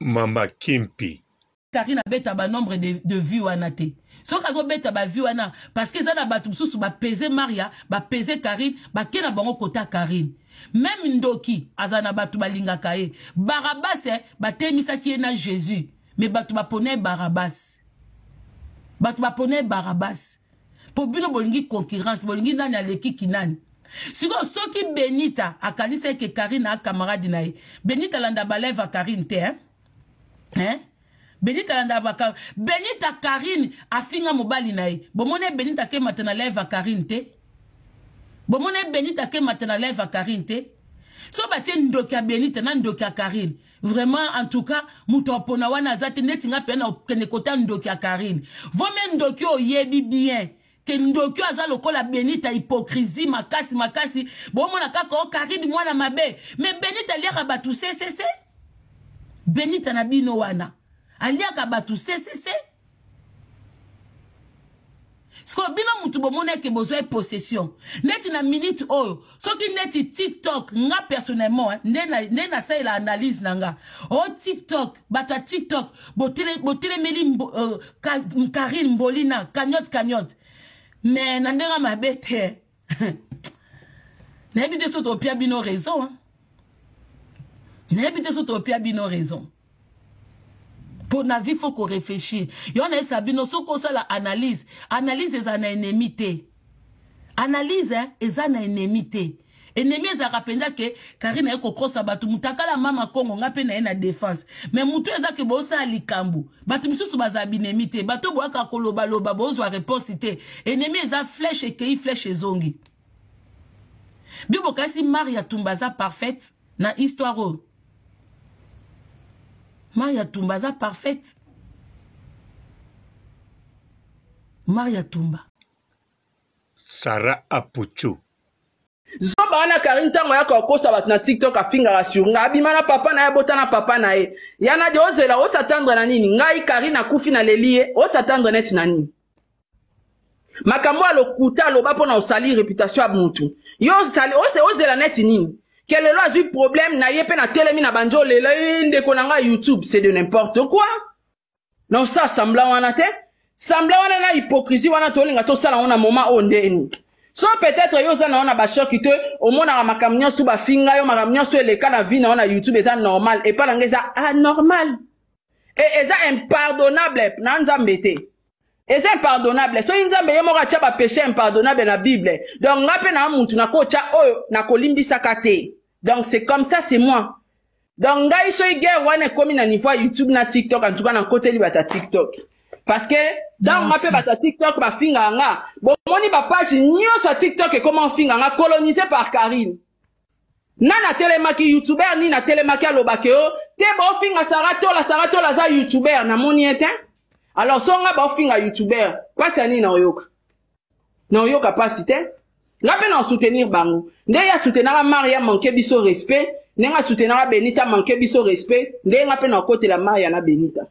Mama Kimpi. Karine a bête à nombre de vues wana te. So kazo bête à vues wana parce que ça na batu sous ba peser Maria, ba peser Karine, ba kena bango kota Karine. Même Ndoki azana batu balinga kae. Barabas ba temisa ki na Jésus, mais batu ba pone Barabas. Batu ba pone Barabas. Pour bino bolingi concurrence, bolingi nani aleki kinani. Siko soki Benita akalise ke Karine a camarade nae. Benita landa baleva Karine te hein? Benita landa baka Benita Karine afinga mobali nae. Bomone Benita ke matana leva Karine te. Bomone Benita ke matana leva Karine te. So batie Ndoki a Benita na Ndoki a Karine. Vraiment en tout cas mutopona wana zate netinga pena kene kota Ndoki a Karine. Vome Ndoki o yebi bien. Que Ndoki aza lokola Benita hypocrisie makasi. Bon mona kaka o Karine mwana mabe. Mais Benita liaka batu se. Benita na bino wana. Aliaka batu se. Sko bino mutu bomone ke besoin possession. Neti na minute oyo. Soki neti TikTok nga personnellement nena sa la analyse nanga. O TikTok bata TikTok botele meli Karine Mbolina cagnotte. Mais nandera ma bête. N'habite sur ton pied bino raison. N'habite sur ton pied bino raison. Pour la vie, il faut qu'on réfléchisse. Il y a ça bino so qu'on la analyse. Analyse les anémités. Analyse les anémités. Ennemi za rapenda ke Karine eko kosa batu mutakala mama Kongo ngape na ena défense. Mais mutu eza ke bosa alikambu. Batu misusu baza binemite. Batu boaka koloba loba bozwa réponse te. Ennemi eza flèche ekei flèche zongi. Bibo kasi Maria Tumbaza parfaite na histoire o. Maria Tumbaza parfaite. Maria Tumba. Sarah Apuchu. Zoba wana Karine tango ya kokosa bat na TikTok afinga rasurunga abimana papa na bota na papa na ye yana de ozela o s'attendre na nini ngai Karine akufi na lelie o s'attendre net na nini makambo alokuta loba pona osali réputation ya muntu yo sali ozela net nini quel est le problème na ye pe na telemi na banjo lela ndeko na nga YouTube c'est de n'importe quoi non ça sembla wana na hypocrisie wana tolinga to sala wana moment ondeni. So peut-être yo za na ona ba choc te au mona makamnyo su ba finga yo makamnyo su le kana vie na ona YouTube est normal et pas ngeza anormal et eza impardonnable na nzambe te eza impardonnable so nzambe yo moka cha ba péché impardonnable na Bible donc ngape na muntu na ko cha oyo na kolimbisa kate donc c'est comme ça c'est moi donc ngai so guerre wana komi na niveau YouTube na TikTok en tout cas na côté li bata TikTok. Parce que dans ma page TikTok ba finga nga bon moni ba page nyoso TikTok et comment finga nga colonisé par Karine nana telemaki YouTuber ni na telemaki alobakeo te ba finga Saratola za YouTuber na moni ete alors so nga ba finga YouTuber pasi ani na oyoka pasi te nga pe na soutenir bango nde ya soutenir Maria manque biso respect nga soutenir Benita manque biso respect nde nga pe na côté la Maria na Benita.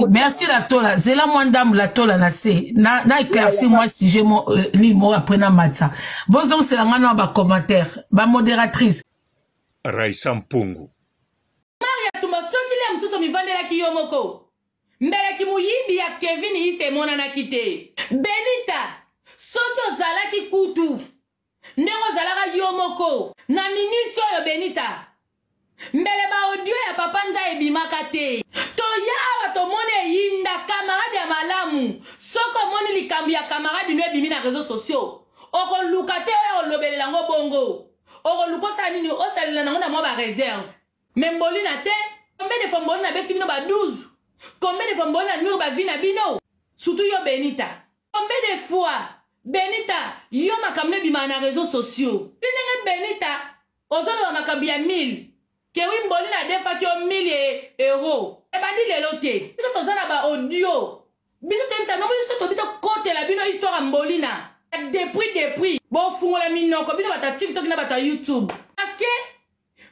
Merci la tola. C'est la moindre la tola na se. Na éclairci moi si j'ai mon li mo après na matza. Bon donc c'est la ngana ba commentaire, ba modératrice. Raisa Mpungu. Maria Tumba soki le msuso mivandela ki yomoko. Mbele ki muyibi ya Kevin ise mona na kite. Benita soki ozala ki kutu. Ndengo zalaka yomoko. Na minute yo Benita. Mbele ba audio ya papa nza ebimaka te. To yawa to mone yinda camarade ya malamu. Soko mone likambi ya camarade no ebimi na réseaux sociaux. Oko lukate o lobelela ngo bongo. Oko lukosa nini o salela na mwa ba réserve. Memboli na te. Combien de fois mboli na beti bino ba 12. Combien de fois mboli na numéro ba vie na bino. Surtout yo Benita. Combien de fois Benita yo makamne bima na réseaux sociaux. Tinenge Benita ozono ba makambi ya 1000. Que oui, mboli na defa ki o 1000 euros. E bandi lelo te. Biso tozana ba audio. Biso te bisa nombo biso tobita kote la bino histoire mboli na. Depuis. Bon fungola minoko bino bata TikTok na bata YouTube. Parce que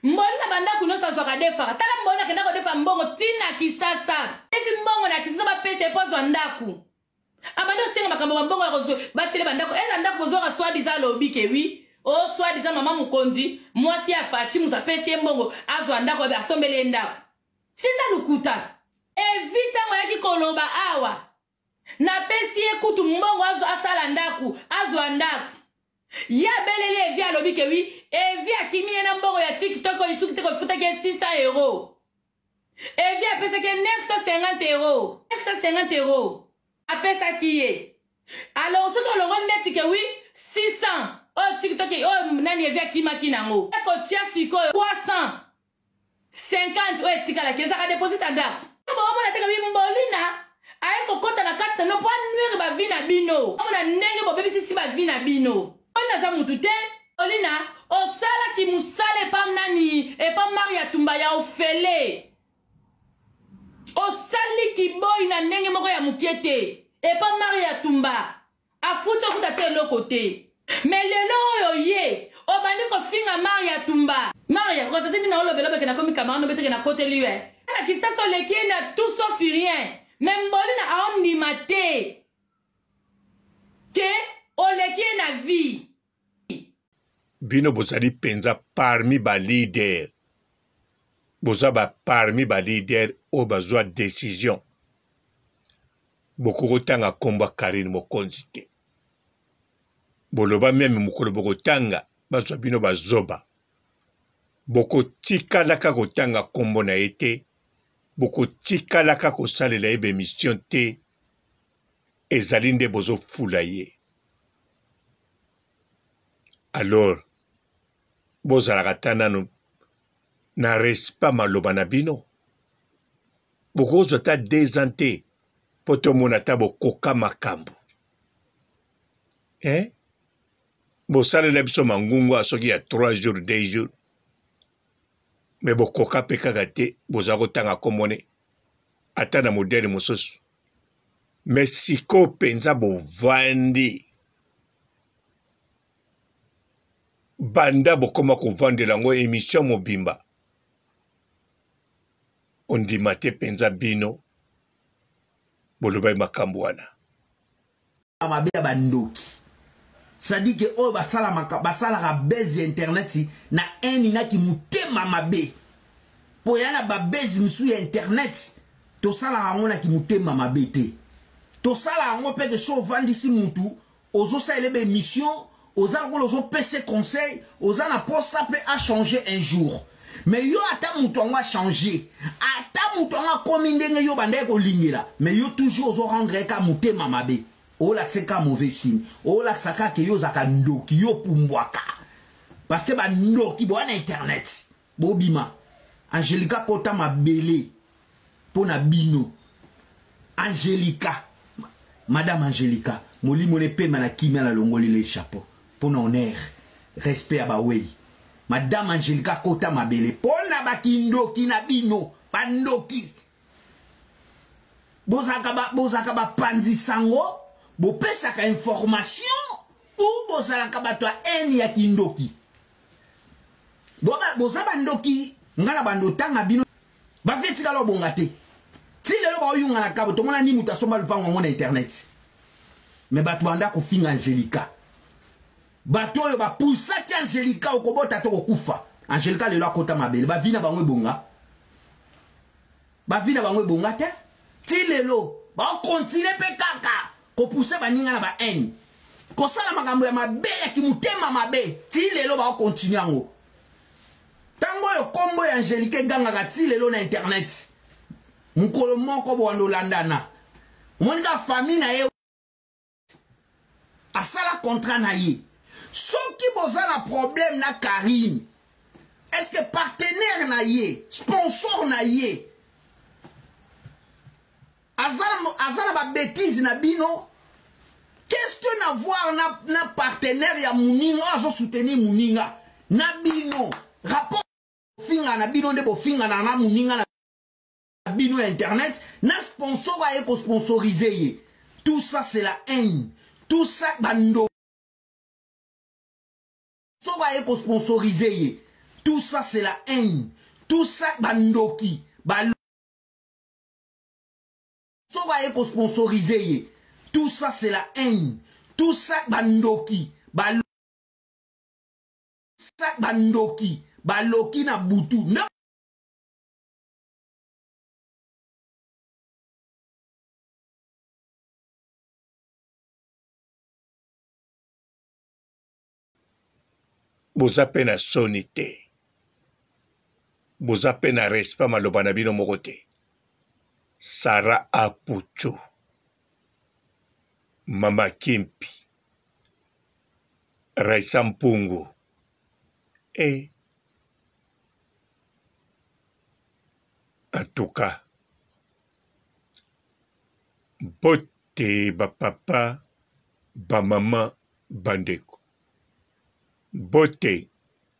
mboli na banda kuno sa soka defa. Tala mboli na kenda ko defa mbongo tina kisasa. Defi mbongo na kisasa ba pese pozo ndaku. Abando singa makambo mbongo ya kozo. Batele bandako. Eza ndaku bozo ka swadi za lobi ke oui. o soi-disant mama mokonzi mwasi ya fachi mutu apesi ye mbongo azwa ndako asombele ndako siza lukuta evita ngo yaki koloba awa napesi ye kutu mbongo asala ndaku azwa ndaku ya belele evi alobi ke wi evi akimi ye na mbongo ya tiktok oyo tiktok efutaki ye 600 euros evi apesaki 950 euros 950 euros apesaki ye alors soki olongo neti ke wi 600 oyo tiktok oyo nani evi akimaki nango ekotia sikoyo 350 oyo etikalaki ezaka deposita ndako bomona teke wi mbolina aye kokota na kati no po anuire bavi na bino omona ndenge bobebisisi bavi na bino oyo naza mutu te olina osalaki mosala epam nani epam Maria Tumba ya ofele osali kiboyi na ndenge moko ya mokie te epam Maria Tumba afuti okuta te eloko te me lelo oyo ye obandi kofinga Maria Tumba Maria koza te ndina olobelobeke na komi kamano beteke na kote liwe na kisaso leki ye na tout sauf rien même bolina aondima te ke oleki ye na vie bino bozali penza parmi ba leader boza ba parmi ba leader o bazwa décision bokokotanga komba Karine Mokonzi te boloba meme mokolo bokotanga bazwa bino bazoba bokotikalaka kotanga kombo na ye te bokotikalaka kosalela ye bemission te ezali nde bozofula ye alors bozalaka ta nano na respect maloba na bino bokozwa ta 2 ans te mpo tomona ta bokoka makambo bosalela biso mangungu soki ya 3 jours 2 jours me bokoka mpe kaka te boza kotanga komone ata na modele mosusu me siko mpenza bovandi banda bokoma kovandela yango émission mobimba ondima te mpenza bino boloba makambo wana mabe ya bandoki c'est-à-dire que oyo basalaka base internet na eni naki mutema mabe po ya na babase misu ya internet tosalaka yango naki mutema mabe te tosalaka yango mpe ke so ovandisi mutu ozosalela bemission oza kola ozopesa conseil oza na posa mpe a changer un jour mais yo ata mutu yango a changer ata mutu yango akomi ndenge yo bandaki kolingela mais yo toujours ozorendre ka mutema mabe olakisa ka mauvais signe olakisa kaka yo ozaka ndoki yo pumbwaka parce que bandoki boya na internet bobima Angelica kota mabele mpo na bino Angelica madame Angelica molimo ne pema na kimia na longoli le chapeau pour honneur respect à bawei madame Angelica kota mabele mpo na bakindoki na bino bandoki bozaka bapanzi sango bopesaka information ou bozalaka bato ya eni ya kindoki boza bandoki ngana bandotanga bino bafetikala obonga te ti lelo baoyunga na kabo tomona ni mutu asomba lupango yango na internet me bato banda kofinga Angelica bato oyo bapusa ti Angelica okobota to kokufa Angelica lelo akota mabele bavi na bango ebonga te ti lelo baokontine mpe kaka kopousse baninga na ba haine kosala makambo ya mabe ya kimutema mabe ti lelo baokontinue yango tango oyo kombo ya Angelica egangaka ti lelo na internet mokolo moko bowanda olandana omonika famille na ye asala contrat na ye soki boza na problème na Karine est-ce que partenaire na ye sponsor na ye azana ba bêtise na bino qu'est-ce que na voir na partenaire ya muninga azo soutenir muninga na bino rapport finga na bino nde bo finga na muninga na bino internet na sponsor aye ko sponsoriser ye tout ça c'est la haine tout ça bando sponsor aye ko sponsoriser ye tout ça c'est la haine tout ça bandoki soba ko sponsoriser ye tout ça c'est la haine tout ça bandoki bandoki baloki na butu nde boza mpe na soni te boza mpe na respect maloba na bino moko te. Sara Apucho, Mama Kimpi, Raisa Mpungu, en tout cas, bote ba papa, ba mama, bandeko, bote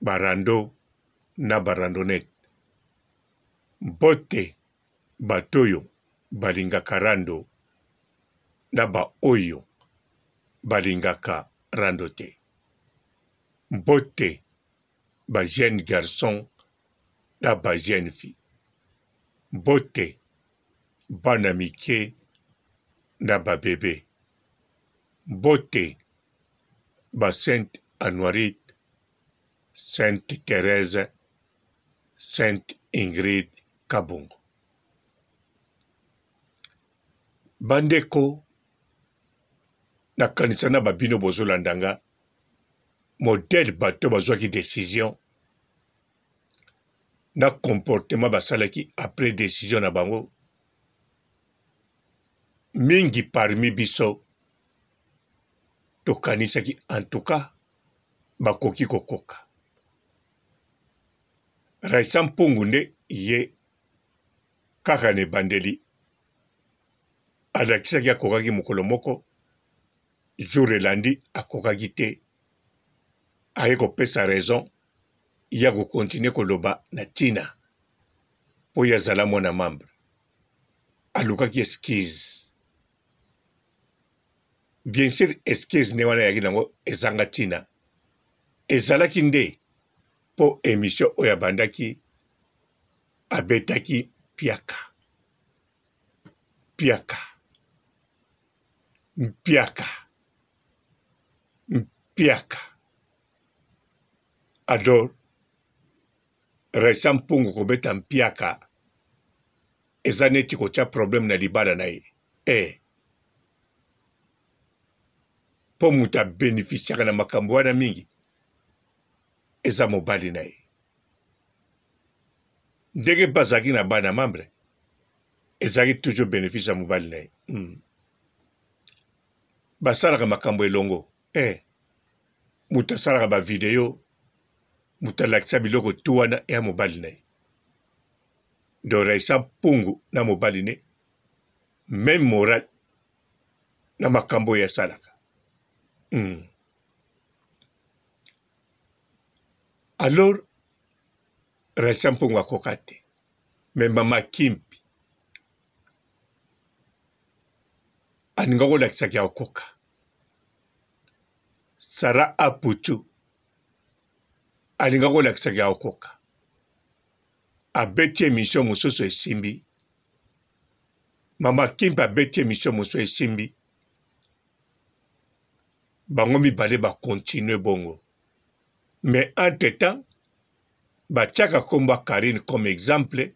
barando na barandonet, bote batoyo balingaka rando na ba oyo balingaka rando te. Bote ba jeune garçon na ba jeune fille. Bote bana mike na ba bébé. Bote ba Sainte Anoirite, Sainte Thérèse, Sainte Ingrid Kabongo. Bandeko na kanisa na babino bozolandanga modèle bato bazwaki décision na comportement basalaki après décision na bango mingi parmi biso tokanisaki en tout cas bakoki kokoka. Raisa Mpungu nde ye kaka ne bandeli alakisaki akokaki mokolo moko jour elandi akokaki te aye kopesa raison ya kokontinue koloba na ntina mpo ye azala mwana membre alukaki esquise. Bien sûr esquise nde wana yaki nango ezanga ntina ezalaki nde mpo émission oyo abandaki abetaki piaka piaka mpiaka mpiaka. Alors Raisa Mpungu kobeta mpiaka eza neti kotia problème na libala na ye mpo mutu abénéficiaka na makambo wana mingi eza mobali na ye. Ndenge bazalaki na bana membre ezalaki toujours bénéfice ya mobali na ye. Basalaka makambo elongo mutu asalaka bavideo mutu alakisa biloko tu wana ya mobali na ye. Do Raisa Mpungu na mobali ne même moral na makambo oyo asalaka. Alors Raisa Mpungu akoka te me Mama Kimpi aninga kolakisaki akoka. Sara Apuchu alinga kolakisaki akoka. Abeti émission mosusu esimbi. Mama Kimpi abeti émission mosusu esimbi. Bango mibale bakontinue bongo. Mais entre-temps, batiaka komba Karine comme exemple,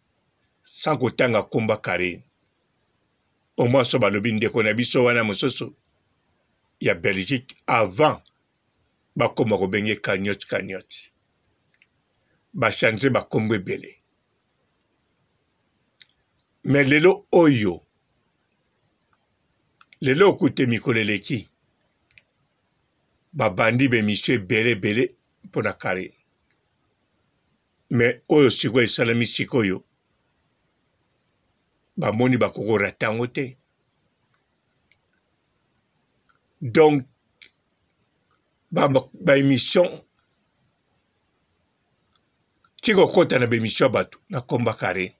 sans kotanga komba Karine. Au moins so balobi ndeko na biso wana mosusu ya Belgique avant bakoma kobenge Kanyoti. Bachange bakombo ebele. Mais lelo oyo, lelo okute mikolo eleki, babandi bemisio ebele mpona Karine. Mais oyo sikoyo esalami sikoyo bamoni bakokora tango te. Donc ba émission tiko kota na bémission bato na komba Karine.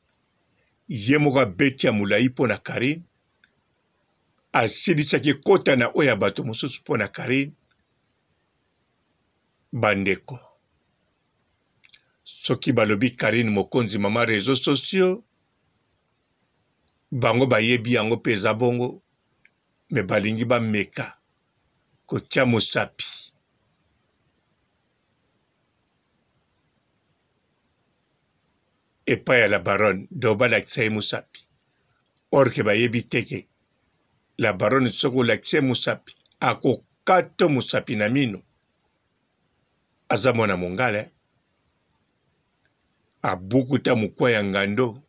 Ye moko abeti ya molai mpona Karine asilisaki kota na oyo ya bato mosusu mpona Karine. Bandeko soki balobi Karine mokonzi mama réseaux sociaux bango bayebi yango mpe eza bongo me balingi bameka kotia mosapi epai ya la baronne do balakisa ye mosapi or ke bayebi teke la baronne soki olakisa ye mosapi akokata mosapi na mino aza mwana mongala abukuta mokwa ya ngando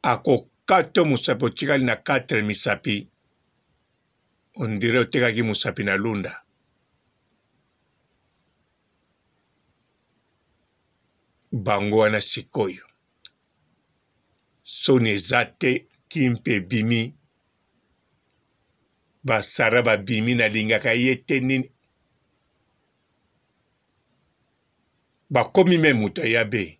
akokata mosapi otikali na 4 misapi ondire otekaki mosapi na lunda bango wana sikoyo soni eza te kimpe ebimi basara babimi nalingaka ye te nini bakomi me moto ya be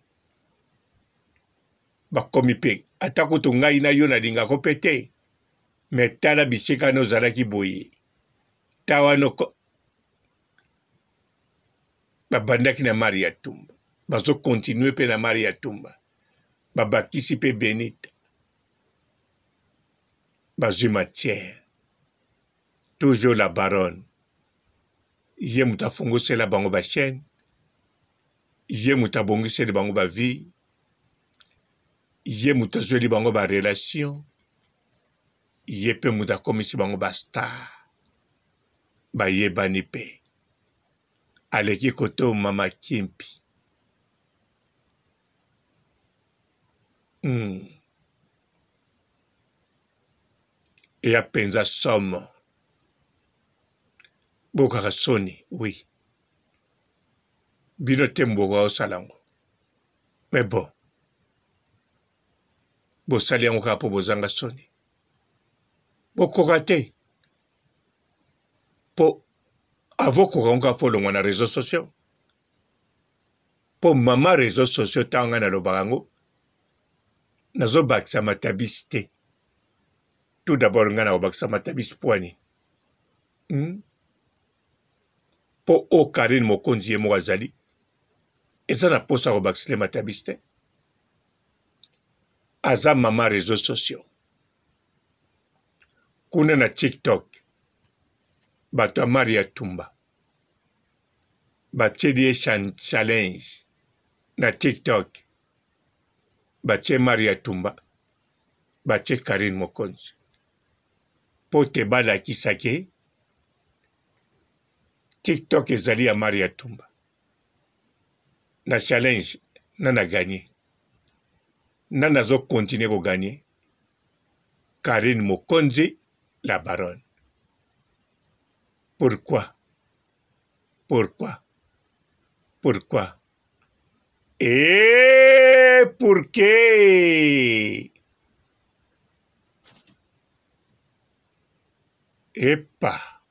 bakomi pe ata kutu ngai na yo nalingako mpe te me tala bisika na ozalaki boye ta wana babandaki na Maria Yatumba bazokontinue mpe na Maria Yatumba babakisi mpe Benita bazwi matière toujours la baronne ye moto afungosela bango bachaîne ye moto abongiseli bango bavie ye moto azweli bango barelation ye mpe moto akomisi bango bastar bayebani mpe aleki koto mama Kimpi eya mpenza somo bokaka soni oui bino te mboko aosalango me bon bosali yango kaka mpo bozanga soni bokoka te mpo avokoka ngo kaka folongwa na réseaux sociaux mpo mama réseaux sociaux ntango ngai nalobaka yango nazobakisa matabisi te tout d'abord ngai nakobakisa matabisi pwani mpo o Karine Mokonzi ye moko azali eza na posa kobakisile matabisi te aza mama réseaux sociaux kuna na TikTok bato ya Maria Yatumba batieli ye challenge na TikTok batie Maria Yatumba batie Karine Mokonzi mpo te balakisake TikTok ezali ya Maria Yatumba na challenge nana gagné nana azokontinue koganye Karine Mokonzi la baronne. Pourquoi? Et pour qué? Epa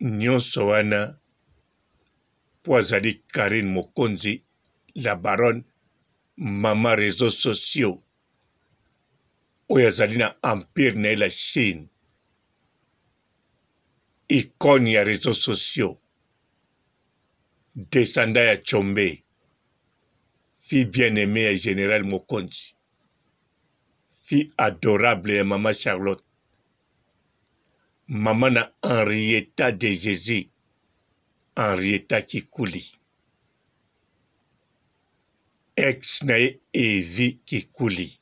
nyonso wana po azali Karine Mokonzi la baronne mama réseaux sociaux oyo azali na empire na ye la Chine icône ya réseaux sociaux descendant ya Tshombe fille bien-aimée ya général Mokonzi fille adorable ya mama Charlotte mama na Henrietta de Jésus Henrietta Kikuli ex na ye Evi Kikuli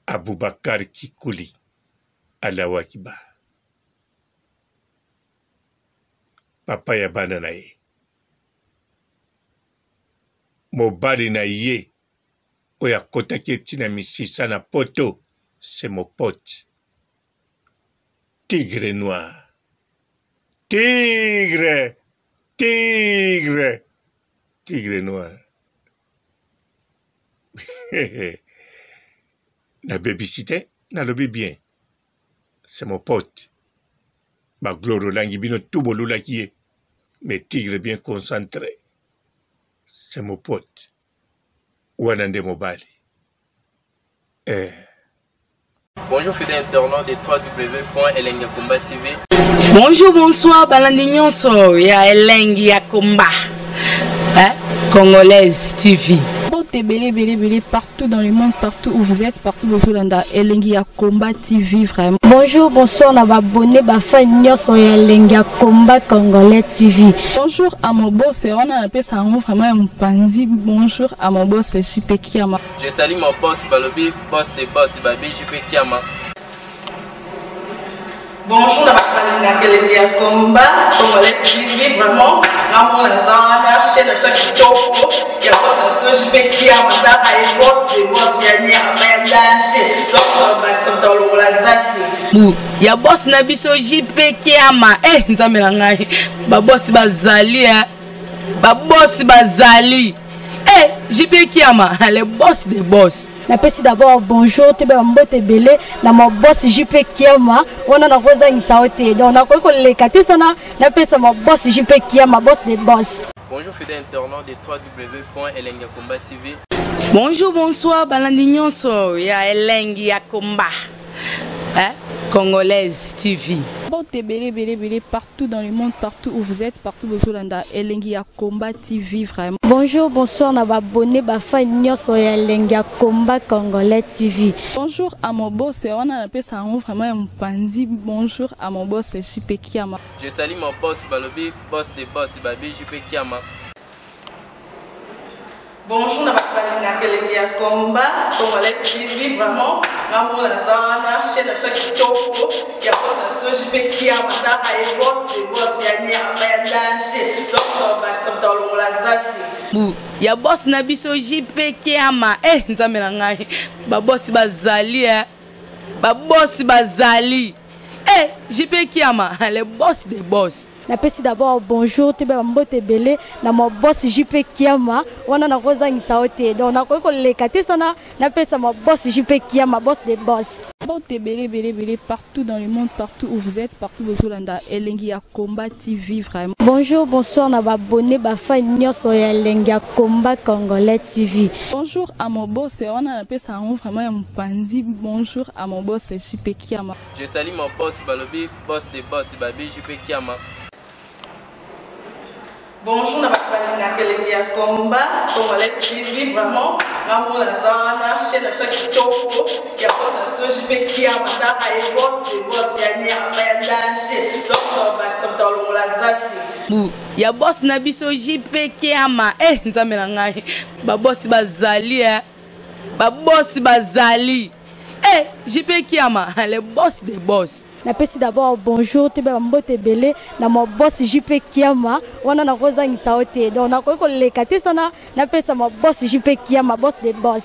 Abubakar Kikuli Allahu Akbar papa ya bana na ye mobali na ye oyo akotaki etina misisa na poto c'est mon pote tigre noir tigre noir na bébisité nalobi bien c'est mon pote baglore olangi bino tout bolulaki ye mais tigre bien concentré c'est mon pote wana nde mobali Bonjour fidèles internautes de www.elengiakomba TV. Bonjour, bonsoir, balandi nyonso ya Elengi Yakomba. Congolaise TV. Belé, partout dans le monde, partout où vous êtes, partout où vous êtes, Elengi ya Combat TV, vraiment. Bonjour, bonsoir, on a abonné, fan nyonso ya Elengi ya Combat Congolais TV. Bonjour à mon boss, on a appelé ça vraiment un pandi. Bonjour à mon boss, JP Kiama. Je salue mon boss Balobi, boss des boss Babi, JP Kiama. Bonjour, la Elengi ya Combat Congolais TV, vraiment. Ramon Lazana, chaîne de ça qui topo, il y a boss de JP Kiama, et boss des boss, il y a un danger. Donc, on va s'entendre la zaki. Ya boss na biso JP Kiama nzambe na ngai ba boss bazali ba boss bazali JP Kiama le boss des boss. Napesi d'abord bonjour te ba mbote belé na mo boss JP Kiama wana na koza ngisaote donc na ko lekati sana napesa mo boss JP Kiama boss des boss. Bonjour fidèles internautes de www.elengiakomba.tv. Bonjour bonsoir balandi nyonso ya Elengi ya Komba Congolaise TV. Belé, partout dans le monde, partout où vous êtes, partout où vous êtes, Elengi ya Combat TV, vraiment. Bonjour, bonsoir, on a abonné, fan nyonso ya Elengi ya Combat Congolais TV. Bonjour à mon boss, on a appelé ça vraiment un pandi. Bonjour à mon boss, JP Kiama. Je salue mon boss Balobi, boss des boss Babi, JP Kiama. Bonjour, la Elengi ya Combat Congolais TV, vraiment. Ramon Lazana, chaîne de ça qui topo, il y a boss de JP Kiama, et boss des boss, il y a un danger. Donc, on va s'entendre la zaki. Ya boss na biso JP Kiama nzambe na ngai ba boss bazali ba boss bazali JP Kiama le boss des boss. Napesi d'abord bonjour te ba mbote belé na mo boss JP Kiama wana na koza ngisaote donc na ko lekati sana napesa mo boss JP Kiama boss des boss. Belé, partout dans le monde, partout où vous êtes, partout où vous êtes, Elengi ya Combat TV, vraiment. Bonjour, bonsoir, on a abonné, fan nyonso ya Elengi ya Combat Congolais TV. Bonjour à mon boss, on a appelé ça vraiment un pandi. Bonjour à mon boss, JP Kiama. Je salue mon boss Balobi, boss des boss Babi, JP Kiama. Bonjour, la Elengi ya Combat Congolais TV, vraiment. Ramon Lazana, chaîne de ça qui topo, il y a boss de JP Kiama, et boss des boss, il y a un danger. Donc, on va s'entendre la zaki. Ya boss na biso JP Kiama nzambe na ngai ba boss bazali ba boss bazali JP Kiama le boss des boss. Napesi d'abord bonjour te ba mbote belé na mo boss JP Kiama wana na koza ngisaote donc na ko lekati sana napesa mo boss JP Kiama boss des boss.